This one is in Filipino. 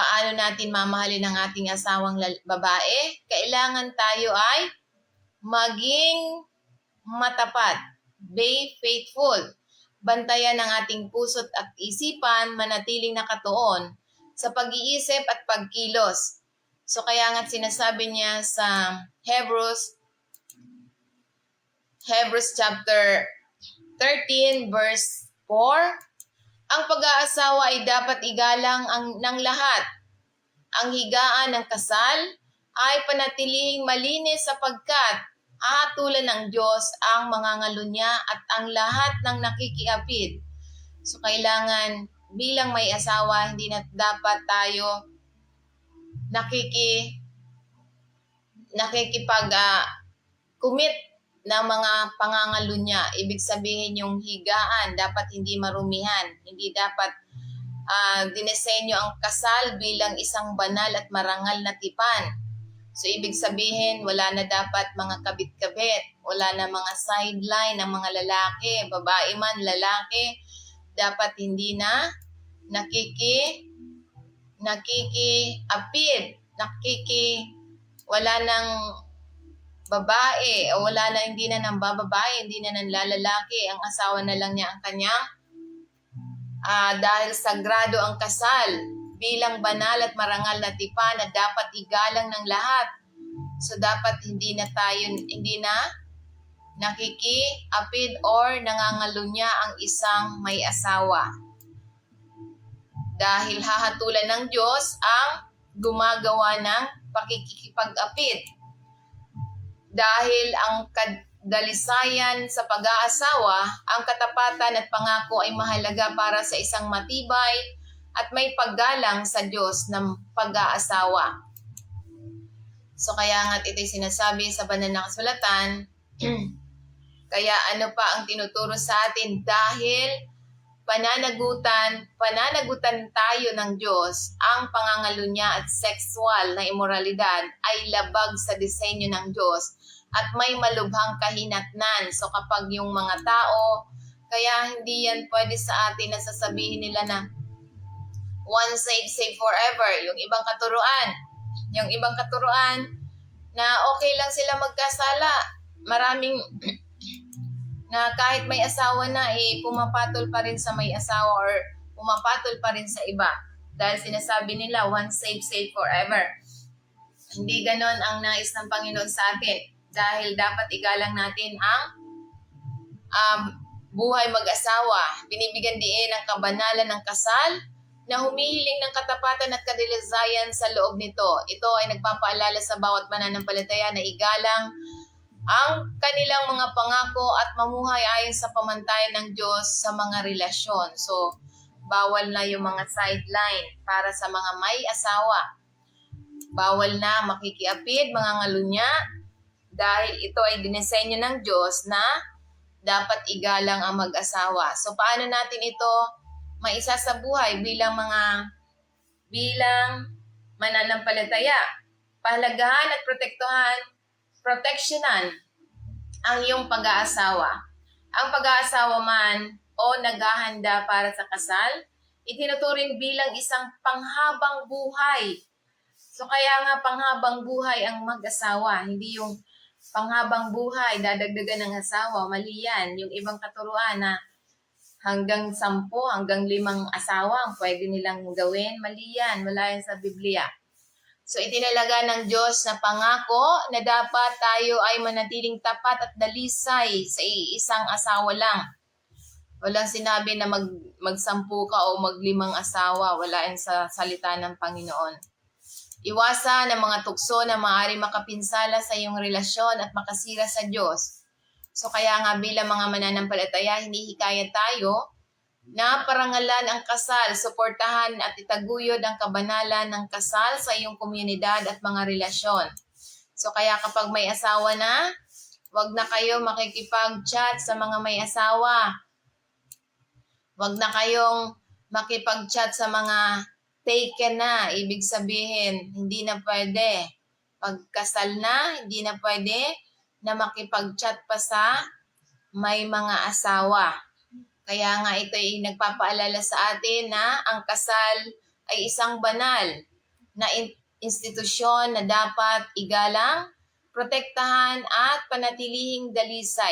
paano natin mamahalin ang ating asawang babae? Kailangan tayo ay maging matapat, be faithful. Bantayan ang ating puso't at isipan, manatiling nakatuon sa pag-iisip at pagkilos. So kaya nga sinasabi niya sa Hebrews chapter 13 verse 4, ang pag-aasawa ay dapat igalang ng lahat. Ang higaan ng kasal ay panatilihing malinis sapagkat hahatulan ng Diyos ang mangangalunya at ang lahat ng nakikiapid. So kailangan bilang may asawa, hindi na dapat tayo nakikipag-commit ng mga pangangalunya. Ibig sabihin yung higaan, dapat hindi marumihan. Hindi dapat dinesenyo ang kasal bilang isang banal at marangal na tipan. So, ibig sabihin, wala na dapat mga kabit-kabit. Wala na mga sideline ng mga lalaki. Babae man, lalaki. Dapat hindi na nakikiapid. Wala nang babae. O wala na, hindi na nang bababae. Hindi na nang lalaki. Ang asawa na lang niya ang kanyang dahil sagrado ang kasal bilang banal at marangal na tipan na dapat igalang ng lahat. So dapat hindi na nakikiapid or nangangalunya ang isang may asawa. Dahil hahatulan ng Diyos ang gumagawa ng pakikipag-apid. Dahil ang dalisayan sa pag-aasawa, ang katapatan at pangako ay mahalaga para sa isang matibay at may paggalang sa Diyos ng pag-aasawa. So kaya nga ito'y sinasabi sa banal na kasulatan, kaya ano pa ang tinuturo sa atin? Dahil pananagutan tayo ng Diyos, ang pangangalunya at sexual na immoralidad ay labag sa disenyo ng Diyos at may malubhang kahinatnan. So kapag yung mga tao, kaya hindi yan pwede sa atin na sasabihin nila na once saved, saved forever. Yung ibang katuruan na okay lang sila magkasala. Maraming na kahit may asawa na, pumapatol pa rin sa may asawa or pumapatol pa rin sa iba. Dahil sinasabi nila, once saved, saved forever. Hindi ganon ang nais ng Panginoon sa atin. Dahil dapat igalang natin ang buhay mag-asawa. Binibigyan diin ang kabanalan ng kasal na humihiling ng katapatan at kadilisayan sa loob nito. Ito ay nagpapaalala sa bawat mananampalataya na igalang ang kanilang mga pangako at mamuhay ayon sa pamantayan ng Diyos sa mga relasyon. So, bawal na yung mga sideline para sa mga may asawa. Bawal na makikiapid, mga ngalunya, dahil ito ay dinisenyo ng Diyos na dapat igalang ang mag-asawa. So, paano natin ito maisasabuhay bilang mananampalataya? Pahalagahan at proteksyonan ang iyong pag-aasawa. Ang pag-aasawa man o naghahanda para sa kasal, itinuturing bilang isang panghabang buhay. So kaya nga panghabang buhay ang mag-asawa, hindi yung panghabang buhay, dadagdagan ng asawa, mali yan. Yung ibang katuruan na hanggang 10, hanggang 5 asawa ang pwede nilang gawin, mali yan. Wala yan sa Biblia. So itinalaga ng Diyos na pangako na dapat tayo ay manatiling tapat at dalisay sa isang asawa lang. Walang sinabi na mag-10 ka o mag-5 asawa. Wala yan sa salita ng Panginoon. Iwasan ang mga tukso na maaari makapinsala sa iyong relasyon at makasira sa Diyos. So kaya nga bilang mga mananampalataya, hinihikayat tayo na parangalan ang kasal, suportahan at itaguyod ang kabanalan ng kasal sa iyong komunidad at mga relasyon. So kaya kapag may asawa na, wag na kayo makikipag-chat sa mga may asawa. Wag na kayong makipag-chat sa mga taken na. Ibig sabihin, hindi na pwede. Pagkasal na, hindi na pwede na makipag-chat pa sa may mga asawa. Kaya nga ito ay nagpapaalala sa atin na ang kasal ay isang banal na institusyon na dapat igalang, protektahan at panatilihing dalisay